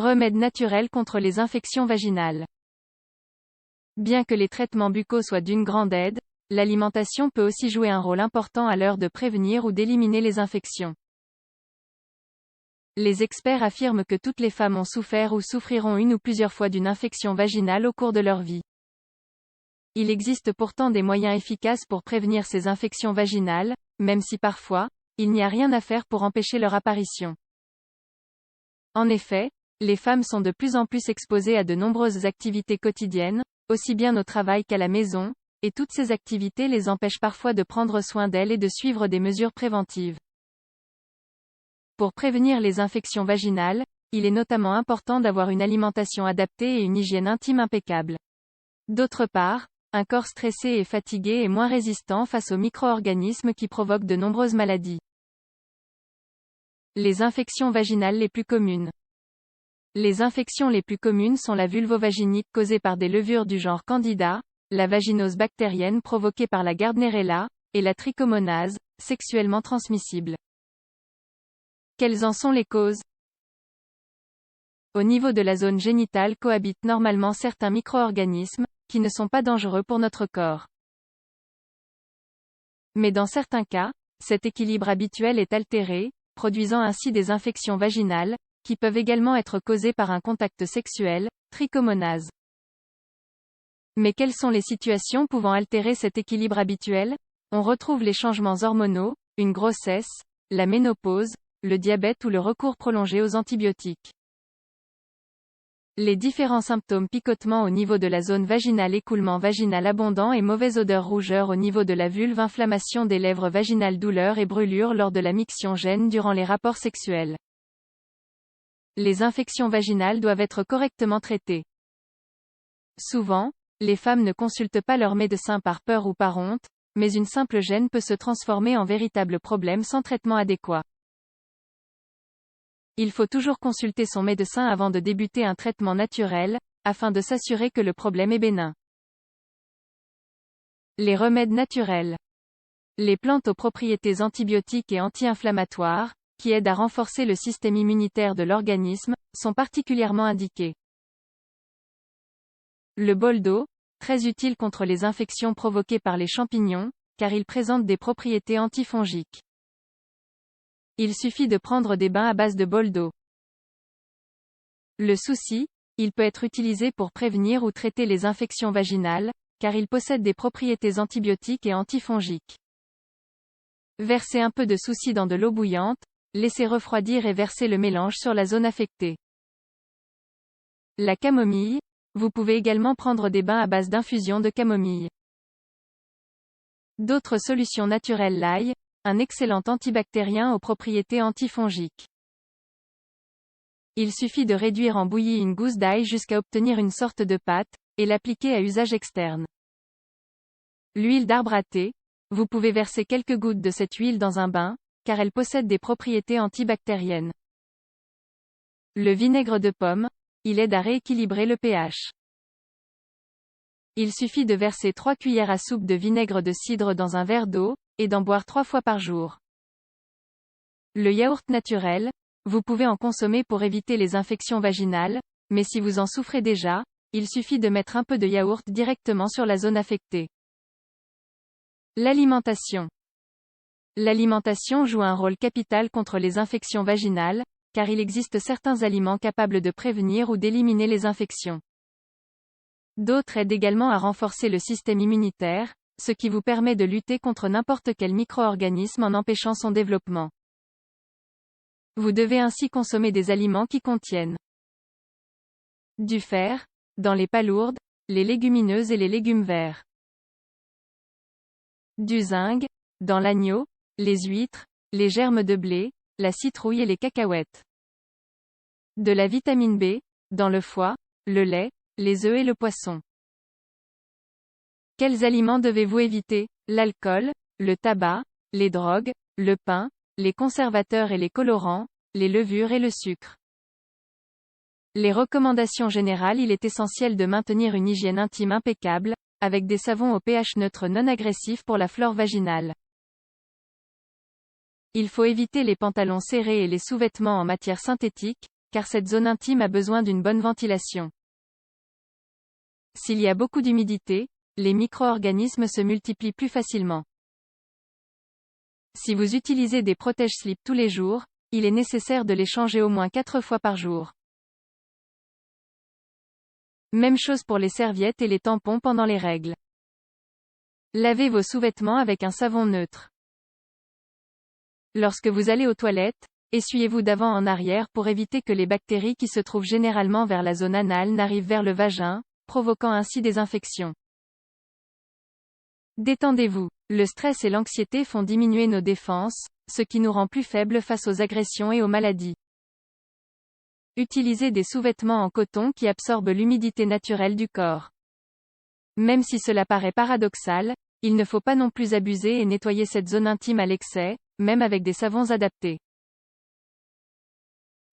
Remèdes naturels contre les infections vaginales. Bien que les traitements buccaux soient d'une grande aide, l'alimentation peut aussi jouer un rôle important à l'heure de prévenir ou d'éliminer les infections. Les experts affirment que toutes les femmes ont souffert ou souffriront une ou plusieurs fois d'une infection vaginale au cours de leur vie. Il existe pourtant des moyens efficaces pour prévenir ces infections vaginales, même si parfois, il n'y a rien à faire pour empêcher leur apparition. En effet, les femmes sont de plus en plus exposées à de nombreuses activités quotidiennes, aussi bien au travail qu'à la maison, et toutes ces activités les empêchent parfois de prendre soin d'elles et de suivre des mesures préventives. Pour prévenir les infections vaginales, il est notamment important d'avoir une alimentation adaptée et une hygiène intime impeccable. D'autre part, un corps stressé et fatigué est moins résistant face aux micro-organismes qui provoquent de nombreuses maladies. Les infections vaginales les plus communes. Les infections les plus communes sont la vulvovaginite causée par des levures du genre Candida, la vaginose bactérienne provoquée par la Gardnerella, et la trichomonase, sexuellement transmissible. Quelles en sont les causes? Au niveau de la zone génitale cohabitent normalement certains micro-organismes, qui ne sont pas dangereux pour notre corps. Mais dans certains cas, cet équilibre habituel est altéré, produisant ainsi des infections vaginales, qui peuvent également être causées par un contact sexuel, trichomonase. Mais quelles sont les situations pouvant altérer cet équilibre habituel? On retrouve les changements hormonaux, une grossesse, la ménopause, le diabète ou le recours prolongé aux antibiotiques. Les différents symptômes: picotement au niveau de la zone vaginale, écoulement vaginal abondant et mauvaise odeur, rougeur au niveau de la vulve, inflammation des lèvres vaginales, douleur et brûlure lors de la miction, gêne durant les rapports sexuels. Les infections vaginales doivent être correctement traitées. Souvent, les femmes ne consultent pas leur médecin par peur ou par honte, mais une simple gêne peut se transformer en véritable problème sans traitement adéquat. Il faut toujours consulter son médecin avant de débuter un traitement naturel, afin de s'assurer que le problème est bénin. Les remèdes naturels. Les plantes aux propriétés antibiotiques et anti-inflammatoires, qui aident à renforcer le système immunitaire de l'organisme, sont particulièrement indiquées. Le boldo, très utile contre les infections provoquées par les champignons, car il présente des propriétés antifongiques. Il suffit de prendre des bains à base de boldo. Le souci, il peut être utilisé pour prévenir ou traiter les infections vaginales, car il possède des propriétés antibiotiques et antifongiques. Versez un peu de souci dans de l'eau bouillante, laissez refroidir et versez le mélange sur la zone affectée. La camomille, vous pouvez également prendre des bains à base d'infusion de camomille. D'autres solutions naturelles: l'ail, un excellent antibactérien aux propriétés antifongiques. Il suffit de réduire en bouillie une gousse d'ail jusqu'à obtenir une sorte de pâte, et l'appliquer à usage externe. L'huile d'arbre à thé, vous pouvez verser quelques gouttes de cette huile dans un bain, car elle possède des propriétés antibactériennes. Le vinaigre de pomme, il aide à rééquilibrer le pH. Il suffit de verser 3 cuillères à soupe de vinaigre de cidre dans un verre d'eau, et d'en boire 3 fois par jour. Le yaourt naturel, vous pouvez en consommer pour éviter les infections vaginales, mais si vous en souffrez déjà, il suffit de mettre un peu de yaourt directement sur la zone affectée. L'alimentation. L'alimentation joue un rôle capital contre les infections vaginales, car il existe certains aliments capables de prévenir ou d'éliminer les infections. D'autres aident également à renforcer le système immunitaire, ce qui vous permet de lutter contre n'importe quel micro-organisme en empêchant son développement. Vous devez ainsi consommer des aliments qui contiennent du fer, dans les palourdes, les légumineuses et les légumes verts. Du zinc, dans l'agneau, les huîtres, les germes de blé, la citrouille et les cacahuètes. De la vitamine B, dans le foie, le lait, les œufs et le poisson. Quels aliments devez-vous éviter? L'alcool, le tabac, les drogues, le pain, les conservateurs et les colorants, les levures et le sucre. Les recommandations générales: il est essentiel de maintenir une hygiène intime impeccable, avec des savons au pH neutre non agressifs pour la flore vaginale. Il faut éviter les pantalons serrés et les sous-vêtements en matière synthétique, car cette zone intime a besoin d'une bonne ventilation. S'il y a beaucoup d'humidité, les micro-organismes se multiplient plus facilement. Si vous utilisez des protège-slips tous les jours, il est nécessaire de les changer au moins 4 fois par jour. Même chose pour les serviettes et les tampons pendant les règles. Lavez vos sous-vêtements avec un savon neutre. Lorsque vous allez aux toilettes, essuyez-vous d'avant en arrière pour éviter que les bactéries qui se trouvent généralement vers la zone anale n'arrivent vers le vagin, provoquant ainsi des infections. Détendez-vous. Le stress et l'anxiété font diminuer nos défenses, ce qui nous rend plus faibles face aux agressions et aux maladies. Utilisez des sous-vêtements en coton qui absorbent l'humidité naturelle du corps. Même si cela paraît paradoxal, il ne faut pas non plus abuser et nettoyer cette zone intime à l'excès, même avec des savons adaptés.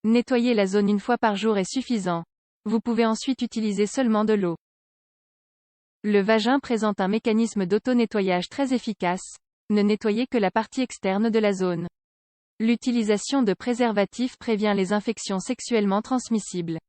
Nettoyer la zone une fois par jour est suffisant. Vous pouvez ensuite utiliser seulement de l'eau. Le vagin présente un mécanisme d'auto-nettoyage très efficace. Ne nettoyez que la partie externe de la zone. L'utilisation de préservatifs prévient les infections sexuellement transmissibles.